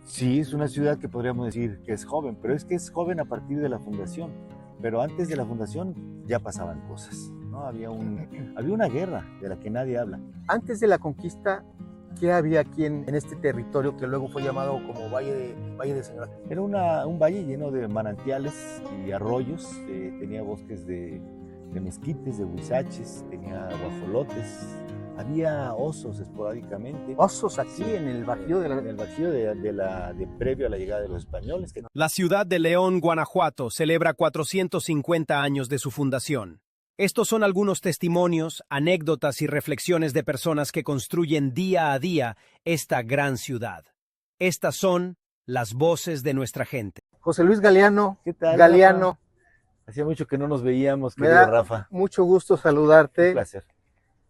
Sí, es una ciudad que podríamos decir que es joven, pero es que es joven a partir de la fundación. Pero antes de la fundación ya pasaban cosas, ¿no? Había una guerra de la que nadie habla. Antes de la conquista, ¿qué había aquí en este territorio que luego fue llamado como Valle de Señora? Era un valle lleno de manantiales y arroyos, tenía bosques de mezquites, de huizaches, tenía guajolotes, había osos esporádicamente. Osos aquí Sí, en el Bajío en el Bajío de previo a la llegada de los españoles. La ciudad de León, Guanajuato, celebra 450 años de su fundación. Estos son algunos testimonios, anécdotas y reflexiones de personas que construyen día a día esta gran ciudad. Estas son las voces de nuestra gente. José Luis Galeano, ¿Qué tal, Galeano, Rafa? Hacía mucho que no nos veíamos, me querido da Rafa. mucho gusto Un saludarte. placer.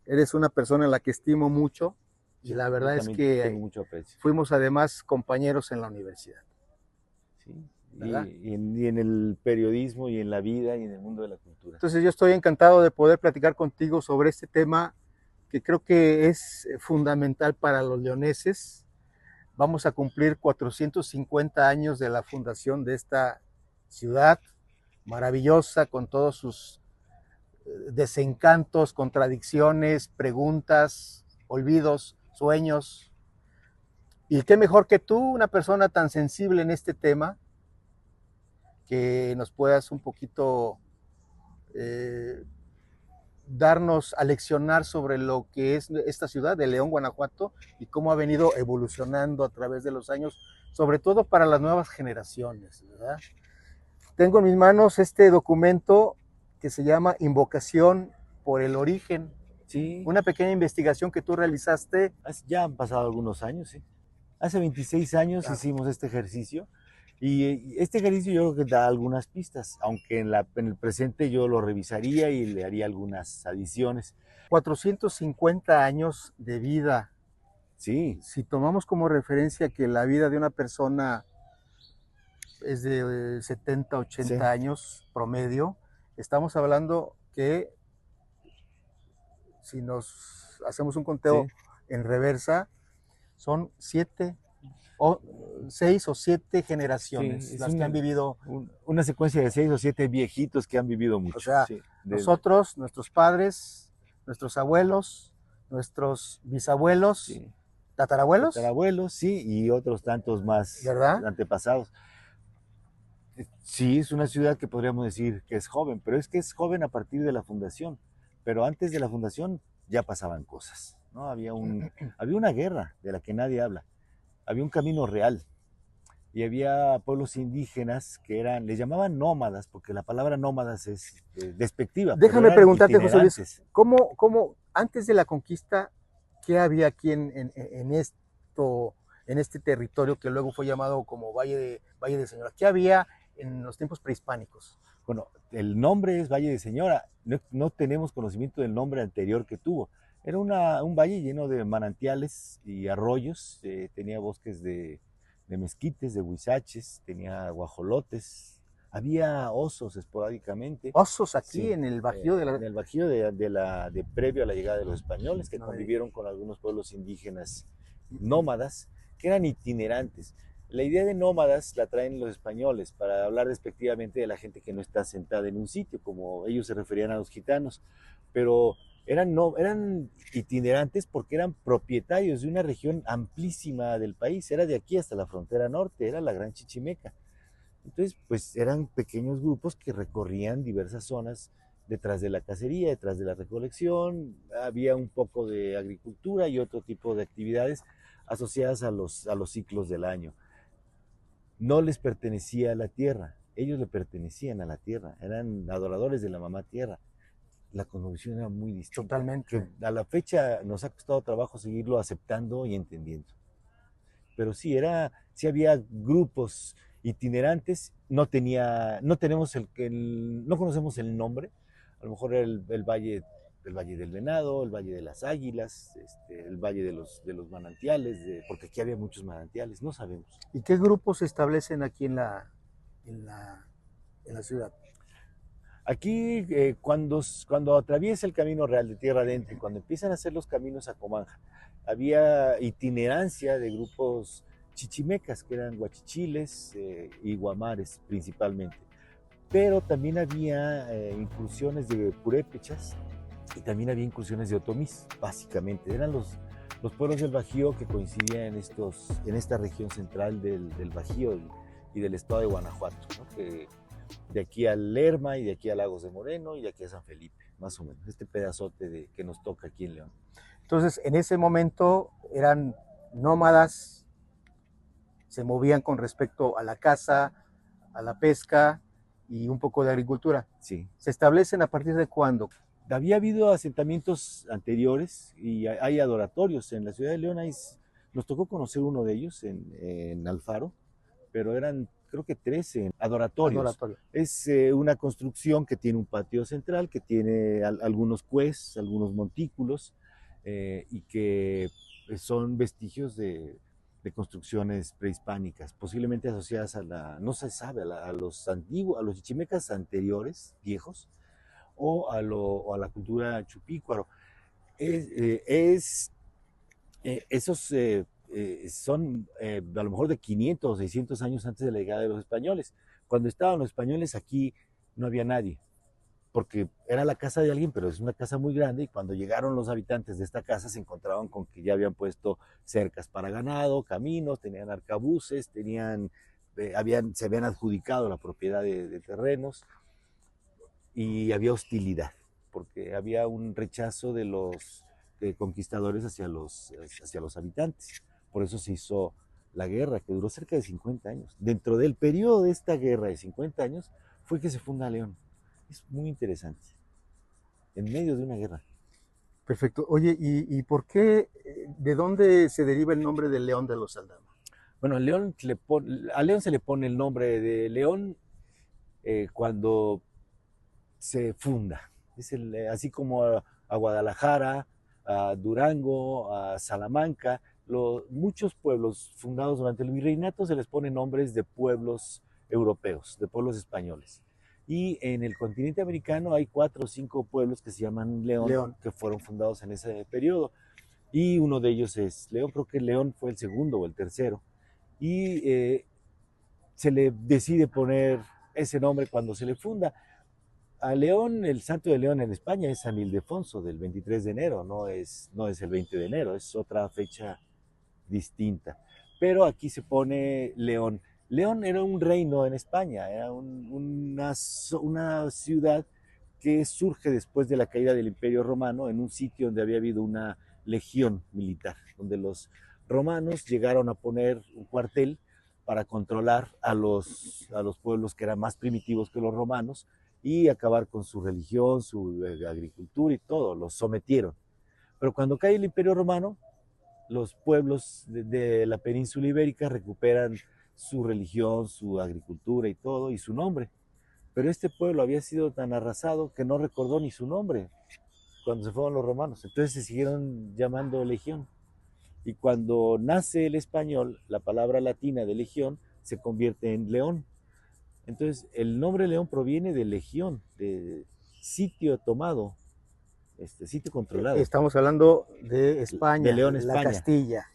Eres una persona a la que estimo mucho y Sí, la verdad yo es también tengo que mucho aprecio. fuimos además compañeros en la universidad. Sí, ¿Verdad? y en el periodismo, y en la vida, y en el mundo de la cultura. Entonces yo estoy encantado de poder platicar contigo sobre este tema que creo que es fundamental para los leoneses. Vamos a cumplir 450 años de la fundación de esta ciudad maravillosa con todos sus desencantos, contradicciones, preguntas, olvidos, sueños. Y qué mejor que tú, una persona tan sensible en este tema, que nos puedas un poquito darnos a leccionar sobre lo que es esta ciudad de León, Guanajuato, y cómo ha venido evolucionando a través de los años, sobre todo para las nuevas generaciones, ¿verdad? Tengo en mis manos este documento que se llama Invocación por el Origen, Sí, una pequeña investigación que tú realizaste. ya han pasado algunos años, sí. Hace 26 años hicimos este ejercicio, y este ejercicio yo creo que da algunas pistas, aunque en el presente yo lo revisaría y le haría algunas adiciones. 450 años de vida. Sí, Si tomamos como referencia que la vida de una persona es de 70, 80 sí. años promedio, estamos hablando que si nos hacemos un conteo Sí. en reversa, son 6 o 7 generaciones Sí, es las que han vivido. una secuencia de 6 o 7 viejitos que han vivido mucho. O sea, sí, nosotros, nuestros padres, nuestros abuelos, nuestros bisabuelos, sí. tatarabuelos, Tatarabuelos, sí, y otros tantos más, ¿verdad? antepasados. Sí, es una ciudad que podríamos decir que es joven, pero es que es joven a partir de la fundación. Pero antes de la fundación ya pasaban cosas, ¿no? Había una guerra de la que nadie habla. Había un camino real, y había pueblos indígenas que les llamaban nómadas, porque la palabra nómadas es despectiva. Déjame pero eran preguntarte, José Luis, itinerantes. ¿cómo antes de la conquista, qué había aquí en este territorio que luego fue llamado como Valle de Señora? ¿Qué había en los tiempos prehispánicos? Bueno, el nombre es Valle de Señora. No tenemos conocimiento del nombre anterior que tuvo. Era un valle lleno de manantiales y arroyos, tenía bosques de mezquites, de huizaches, tenía guajolotes, había osos esporádicamente. Osos aquí Sí, en el Bajío en el Bajío de previo a la llegada de los españoles, que No, convivieron con algunos pueblos indígenas nómadas, que eran itinerantes. La idea de nómadas la traen los españoles para hablar despectivamente de la gente que no está sentada en un sitio, como ellos se referían a los gitanos, pero eran itinerantes porque eran propietarios de una región amplísima del país, era de aquí hasta la frontera norte, era la Gran Chichimeca. Entonces, pues eran pequeños grupos que recorrían diversas zonas detrás de la cacería, detrás de la recolección, había un poco de agricultura y otro tipo de actividades asociadas a los ciclos del año. No les pertenecía a la tierra, ellos le pertenecían a la tierra, eran adoradores de la mamá tierra. La cosmovisión era muy distinta. Totalmente. Que a la fecha nos ha costado trabajo seguirlo aceptando y entendiendo. Pero sí había grupos itinerantes, no conocemos el nombre, a lo mejor era el Valle del Venado, el Valle de las Águilas, el Valle de los Manantiales, porque aquí había muchos manantiales, no sabemos. ¿Y qué grupos se establecen aquí en la ciudad? Aquí, cuando atraviesa el camino real de tierra adentro y cuando empiezan a hacer los caminos a Comanja, había itinerancia de grupos chichimecas, que eran guachichiles y guamares principalmente. Pero también había incursiones de purépechas y también había incursiones de otomís, básicamente. Eran los pueblos del Bajío que coincidían en esta región central del Bajío y del estado de Guanajuato, ¿no? Que de aquí al Lerma y de aquí a Lagos de Moreno y de aquí a San Felipe, más o menos, este pedazote que nos toca aquí en León. Entonces, en ese momento eran nómadas, se movían con respecto a la caza, a la pesca y un poco de agricultura. Sí. ¿Se establecen a partir de cuándo? Había habido asentamientos anteriores y hay adoratorios. En la ciudad de León nos tocó conocer uno de ellos en Alfaro, pero eran creo que 13 adoratorios. Adoratorio. Es una construcción que tiene un patio central, que tiene algunos cués, algunos montículos y que son vestigios de construcciones prehispánicas, posiblemente asociadas no se sabe, a los antiguos, a los chichimecas anteriores, viejos, o a la cultura chupícuaro. Esos son a lo mejor de 500 o 600 años antes de la llegada de los españoles. Cuando estaban los españoles aquí no había nadie, porque era la casa de alguien, pero es una casa muy grande, y cuando llegaron los habitantes de esta casa se encontraban con que ya habían puesto cercas para ganado, caminos, tenían arcabuces, se habían adjudicado la propiedad de terrenos, y había hostilidad, porque había un rechazo de los conquistadores hacia los habitantes. Por eso se hizo la guerra, que duró cerca de 50 años. Dentro del periodo de esta guerra de 50 años fue que se funda León. Es muy interesante, en medio de una guerra. Perfecto. Oye, ¿y por qué, de dónde se deriva el nombre de León de los Aldama? Bueno, a León se le pone el nombre de León cuando se funda. Así como a Guadalajara, a Durango, a Salamanca, muchos pueblos fundados durante el virreinato se les ponen nombres de pueblos europeos, de pueblos españoles. Y en el continente americano hay 4 o 5 pueblos que se llaman León, que fueron fundados en ese periodo. Y uno de ellos es León, creo que León fue el segundo o el tercero. Y se le decide poner ese nombre cuando se le funda. A León, el santo de León en España es San Ildefonso, del 23 de enero, no es el 20 de enero, es otra fecha distinta. Pero aquí se pone León. León era un reino en España, era una ciudad que surge después de la caída del Imperio Romano en un sitio donde había habido una legión militar, donde los romanos llegaron a poner un cuartel para controlar a los pueblos que eran más primitivos que los romanos y acabar con su religión, su agricultura y todo, los sometieron. Pero cuando cae el Imperio Romano, los pueblos de la península ibérica recuperan su religión, su agricultura y todo, y su nombre. Pero este pueblo había sido tan arrasado que no recordó ni su nombre cuando se fueron los romanos. Entonces se siguieron llamando legión. Y cuando nace el español, la palabra latina de legión se convierte en león. Entonces el nombre León proviene de legión, de sitio tomado, sitio controlado. Estamos hablando de España, de León, España. La Castilla.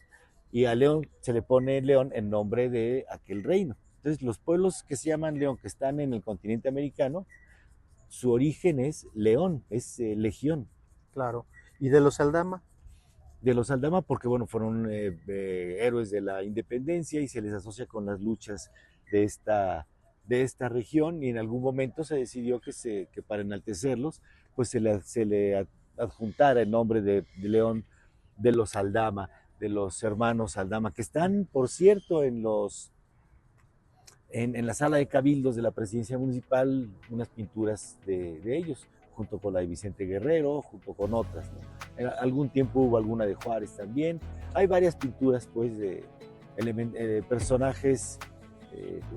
Y a León se le pone León en nombre de aquel reino. Entonces los pueblos que se llaman León, que están en el continente americano, su origen es León, es legión. Claro. ¿Y de los Aldama? De los Aldama porque, bueno, fueron héroes de la independencia y se les asocia con las luchas de esta región, y en algún momento se decidió que para enaltecerlos, pues se le adjuntara el nombre de León de los Aldama, de los hermanos Aldama, que están, por cierto, en la sala de cabildos de la presidencia municipal, unas pinturas de ellos, junto con la de Vicente Guerrero, junto con otras, ¿no? Algún tiempo hubo alguna de Juárez también. Hay varias pinturas, pues, de personajes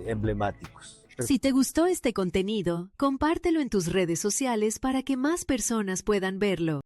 emblemáticos. Si te gustó este contenido, compártelo en tus redes sociales para que más personas puedan verlo.